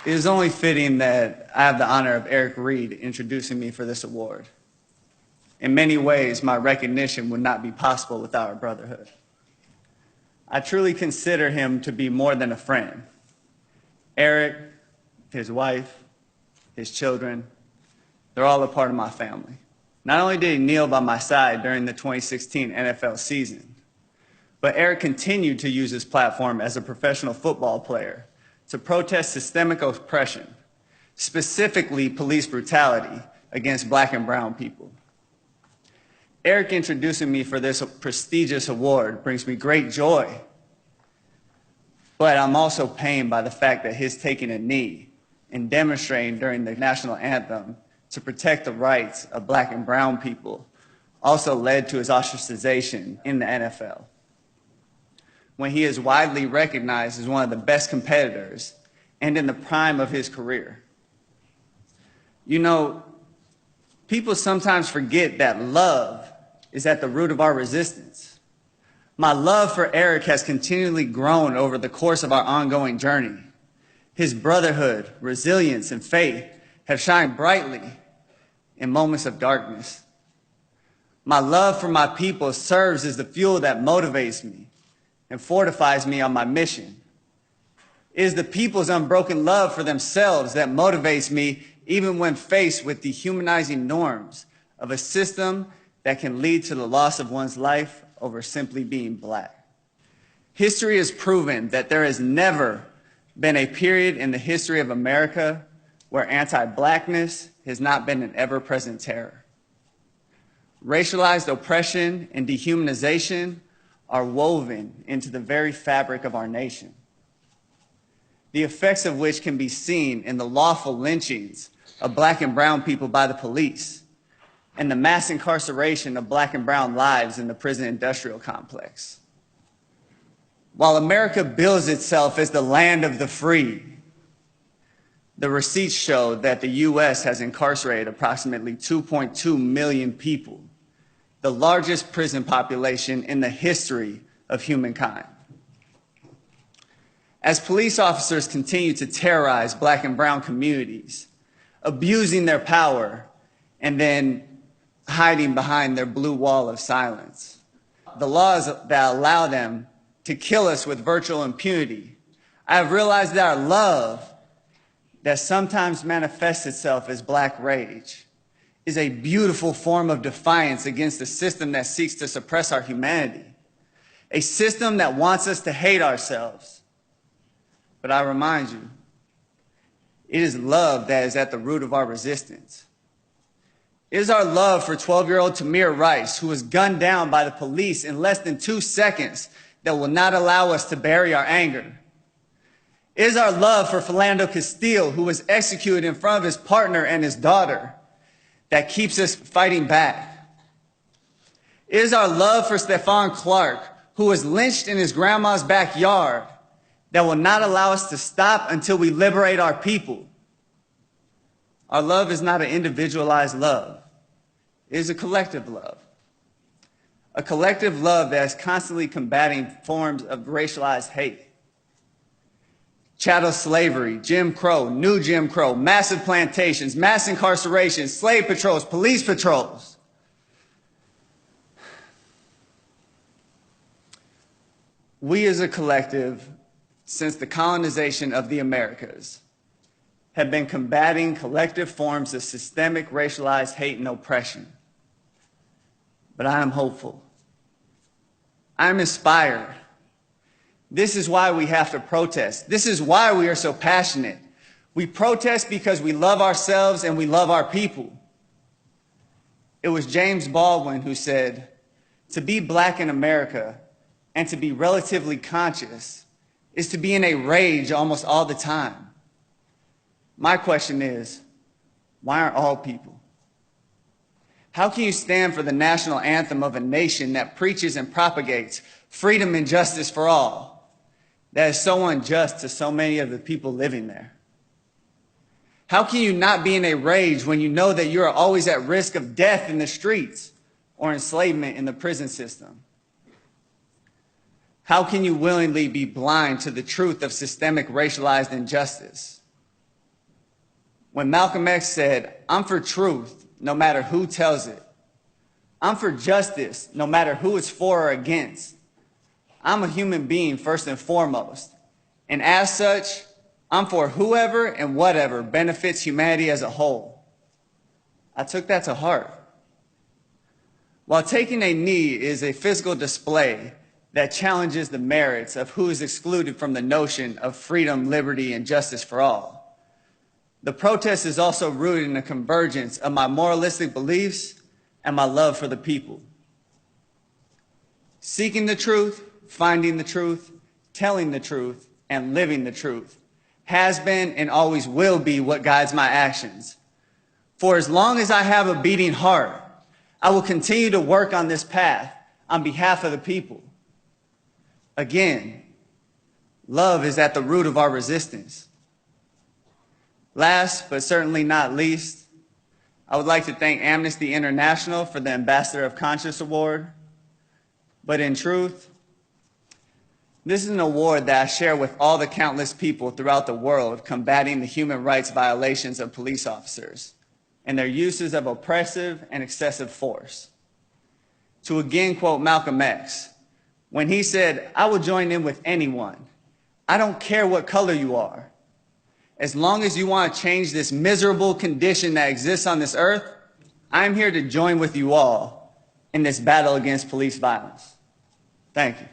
It is only fitting that I have the honor of Eric Reed introducing me for this award. In many ways, my recognition would not be possible without our brotherhood. I truly consider him to be more than a friend. Eric, his wife, his children, they're all a part of my family. Not only did he kneel by my side during the 2016 NFL season, but Eric continued to use his platform as a professional football player to protest systemic oppression, specifically police brutality against Black and brown people. Eric introducing me for this prestigious award brings me great joy, but I'm also pained by the fact that his taking a knee and demonstrating during the national anthem to protect the rights of Black and brown people also led to his ostracization in the NFL, when he is widely recognized as one of the best competitors and in the prime of his career. You know, people sometimes forget that love is at the root of our resistance. My love for Eric has continually grown over the course of our ongoing journey. His brotherhood, resilience, and faith have shined brightly in moments of darkness. My love for my people serves as the fuel that motivates me and fortifies me on my mission. It is the people's unbroken love for themselves that motivates me even when faced with dehumanizing norms of a system that can lead to the loss of one's life over simply being Black. History has proven that there has never been a period in the history of America where anti-Blackness has not been an ever-present terror. Racialized oppression and dehumanization are woven into the very fabric of our nation, the effects of which can be seen in the lawful lynchings of Black and brown people by the police and the mass incarceration of Black and brown lives in the prison industrial complex. While America bills itself as the land of the free, the receipts show that the U.S. has incarcerated approximately 2.2 million people, the largest prison population in the history of humankind. As police officers continue to terrorize Black and brown communities, abusing their power and then hiding behind their blue wall of silence, the laws that allow them to kill us with virtual impunity, I have realized that our love, that sometimes manifests itself as Black rage, is a beautiful form of defiance against a system that seeks to suppress our humanity, a system that wants us to hate ourselves. But I remind you, it is love that is at the root of our resistance. It is our love for 12-year-old Tamir Rice, who was gunned down by the police in less than 2 seconds, that will not allow us to bury our anger. It is our love for Philando Castile, who was executed in front of his partner and his daughter, that keeps us fighting back. It is our love for Stephon Clark, who was lynched in his grandma's backyard, that will not allow us to stop until we liberate our people. Our love is not an individualized love. It is a collective love. A collective love that is constantly combating forms of racialized hate. Chattel slavery, Jim Crow, new Jim Crow, massive plantations, mass incarceration, slave patrols, police patrols. We as a collective, since the colonization of the Americas, have been combating collective forms of systemic racialized hate and oppression. But I am hopeful. I am inspired. This is why we have to protest. This is why we are so passionate. We protest because we love ourselves and we love our people. It was James Baldwin who said, "To be Black in America and to be relatively conscious is to be in a rage almost all the time." My question is, why aren't all people? How can you stand for the national anthem of a nation that preaches and propagates freedom and justice for all, that is so unjust to so many of the people living there? How can you not be in a rage when you know that you are always at risk of death in the streets or enslavement in the prison system? How can you willingly be blind to the truth of systemic racialized injustice? when Malcolm X said, "I'm for truth, no matter who tells it. I'm for justice, no matter who it's for or against. I'm a human being first and foremost, and as such, I'm for whoever and whatever benefits humanity as a whole." I took that to heart. While taking a knee is a physical display that challenges the merits of who is excluded from the notion of freedom, liberty, and justice for all, the protest is also rooted in a convergence of my moralistic beliefs and my love for the people. Seeking the truth, finding the truth, telling the truth, and living the truth has been and always will be what guides my actions. For as long as I have a beating heart, I will continue to work on this path on behalf of the people. Again, love is at the root of our resistance. Last, but certainly not least, I would like to thank Amnesty International for the Ambassador of Conscience Award. But in truth, this is an award that I share with all the countless people throughout the world combating the human rights violations of police officers and their uses of oppressive and excessive force. To again quote Malcolm X, when he said, "I will join in with anyone. I don't care what color you are. As long as you want to change this miserable condition that exists on this earth, I'm here to join with you all in this battle against police violence." Thank you.